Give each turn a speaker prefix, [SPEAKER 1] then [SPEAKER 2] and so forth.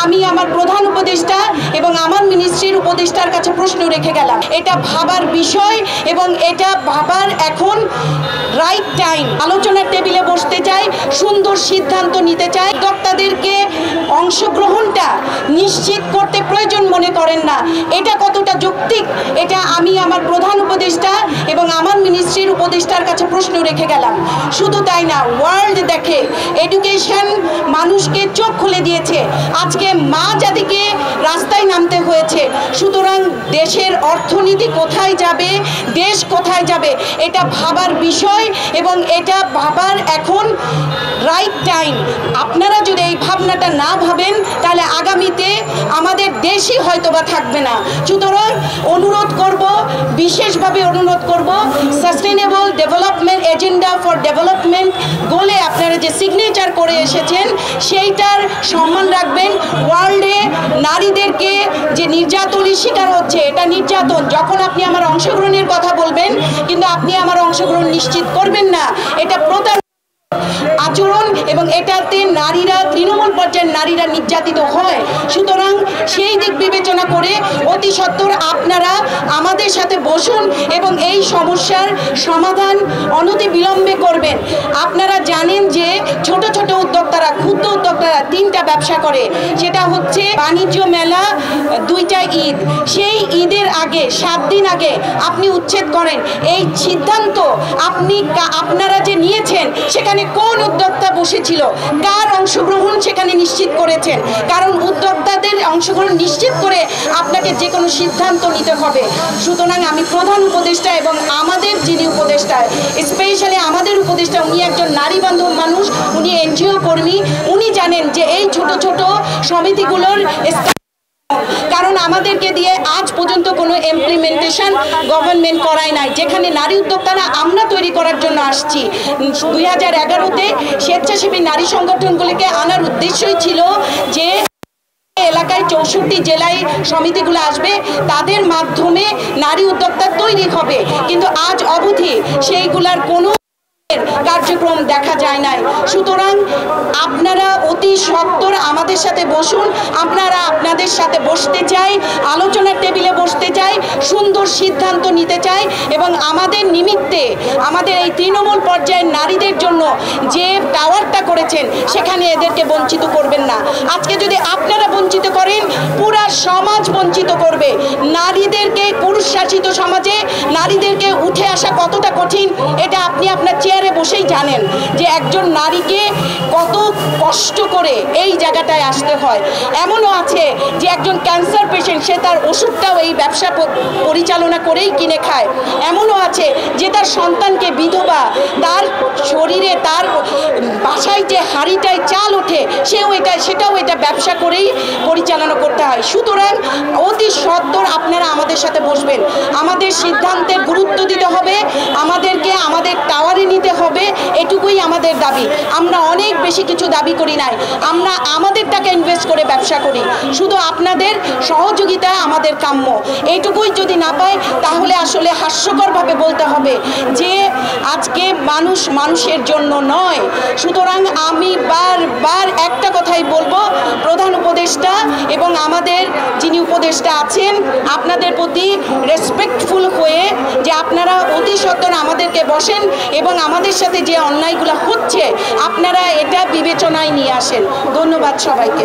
[SPEAKER 1] আমি আমার প্রধান উপদেষ্টা এবং আমার মিনিস্ট্রির উপদেষ্টার কাছে প্রশ্ন রেখে গেলাম। এটা ভাবার বিষয় এবং এটা ভাবার এখন রাইট টাইম। আলোচনার টেবিলে বসতে চাই, সুন্দর সিদ্ধান্ত নিতে চাই। উদ্যোক্তাদেরকে অংশগ্রহণটা নিশ্চিত করতে প্রয়োজন মনে করেন না, এটা কতটা যৌক্তিক, এটা আমি আমার প্রধান উপদেষ্টা এবং আমার মিনিস্ট্রির উপদেষ্টার কাছে প্রশ্ন রেখে গেলাম। শুধু তাই না, ওয়ার্ল্ড দেখে এডুকেশন মানুষকে চোখ খুলে দিয়েছে। আজকে মা জাতিকে রাস্তায় নামতে হয়েছে। সুতরাং দেশের অর্থনীতি কোথায় যাবে, দেশ কোথায় যাবে, এটা ভাবার বিষয় এবং এটা ভাবার এখন রাইট টাইম। আপনারা যদি এই ভাবনাটা না ভাবেন তাহলে আগামীতে আমাদের দেশই হয়তোবা থাকবে না। সুতরাং অনুরোধ করব, বিশেষভাবে অনুরোধ করব, sustainable development agenda for development গোলে আপনারা যে সিগনেচার করে এসেছেন সেইটার সম্মান রাখবেন। ওয়ার্ল্ডে নারীদেরকে যে নির্যাতনের শিকার হচ্ছে, এটা নির্যাতন। যখন আপনি আমার অংশগ্রহণের কথা বলবেন কিন্তু আপনি আমার অংশগ্রহণ নিশ্চিত করবেন না, এটা প্রতারণা আচরণ এবং এটাতে নারীরা, তৃণমূল পর্যায়ের নারীরা নির্যাতিত হয়। সুতরাং সেই দিক বিবেচনা করে অতি সত্বর আপনারা আমাদের সাথে বসুন এবং এই সমস্যার সমাধান অনতি বিলম্বে করবেন। আপনারা জানেন যে ছোট ছোট উদ্যোক্তারা, ক্ষুদ্র উদ্যোক্তারা 3টা ব্যবসা করে, সেটা হচ্ছে বাণিজ্য মেলা, 2টা ঈদ। সেই ঈদের আগে 7 দিন আগে আপনি উচ্ছেদ করেন। এই সিদ্ধান্ত আপনারা যে নিয়েছেন সেখানে কোন উদ্যোক্তা বসেছিল, কার অংশগ্রহণ সেখানে নিশ্চিত করেছেন? কারণ উদ্যোক্তাদের অংশগ্রহণ নিশ্চিত করে আপনাকে যে কোনো সিদ্ধান্ত নিতে হবে। সুতরাং আমি প্রধান উপদেষ্টা এবং আমাদের যিনি উপদেষ্টা, স্পেশালি আমাদের উপদেষ্টা, উনি একজন নারী বান্ধব মানুষ, উনি এনজিও কর্মী, উনি জানেন যে এই ছোট ছোট সমিতিগুলোর, কারণ আমাদেরকে দিয়ে আজ পর্যন্ত কোনো ইমপ্লিমেন্টেশন গভর্নমেন্ট করায় নাই। যেখানে নারী উদ্যোক্তারা আমরা তৈরি করার জন্য আসছি। 2011-তে স্বেচ্ছাসেবী নারী সংগঠনগুলিকে আনার উদ্দেশ্যই ছিল যে এলাকায় 64 জেলায় সমিতিগুলো আসবে, তাদের মাধ্যমে নারী উদ্যোক্তা তৈরি হবে। কিন্তু আজ অবধি সেইগুলার কোনো কার্যক্রম দেখা যায় নাই। সুতরাং আপনারা অতি সত্বর আমাদের সাথে বসুন। আপনাদের সাথে বসতে চাই, আলোচনার টেবিলে বসতে চাই, সুন্দর সিদ্ধান্ত নিতে চাই এবং আমাদের নিমিত্তে, আমাদের এই তৃণমূল পর্যায়ের নারীদের জন্য যে টাওয়ারটা করেছেন সেখানে এদেরকে বঞ্চিত করবেন না। আজকে যদি আপনারা বঞ্চিত করেন, পুরা সমাজ বঞ্চিত করবে। নারীদেরকে, পুরুষ শাসিত সমাজে নারীদেরকে উঠে আসা কতটা কঠিন এটা আপনি আপনার চেয়ারে বসেই জানেন যে একজন নারীকে কত কষ্ট করে এই জায়গাটায় আসতে হয়। এমনও আছে যে একজন ক্যান্সার পেশেন্ট, সে তার ওষুধটাও এই ব্যবসা পরিচালনা করেই কিনে খায়। এমনও আছে যে তার সন্তানকে বিধবা, তার শরীরে, তার বাসায় যে হাঁড়িটায় চাল ওঠে সেটাও এটা ব্যবসা করেই পরিচালনা করতে হয়। সুতরাং অতি সত্বর আপনারা আমাদের সাথে বসবেন। আমাদের সিদ্ধান্তের গুরুত্ব দিতে হবে, আমাদেরকে আমাদের টাওয়ারে নিতে হবে, এটুকুই আমাদের দাবি। আমরা অনেক বেশি কিছু দাবি করি নাই, আমরা আমাদের টাকা ইনভেস্ট করে ব্যবসা করি। শুধু আপনাদের সহযোগিতা আমাদের কাম্য। এইটুকুই যদি না পায় তাহলে আসলে হাস্যকরভাবে বলতে হবে যে আজকে মানুষ মানুষের জন্য নয়। সুতরাং আমি বারবার একটা কথাই বলবো, প্রধান উপদেষ্টা এবং আমাদের যিনি উপদেষ্টা আছেন, আপনাদের প্রতি রেসপেক্টফুল হয়ে যে আপনারা অতি সত্বর আমাদেরকে বসেন এবং আমাদের সাথে যে অন্যায়গুলো হচ্ছে আপনারা এটা বিবেচনায় নিয়ে আসেন। ধন্যবাদ সবাইকে।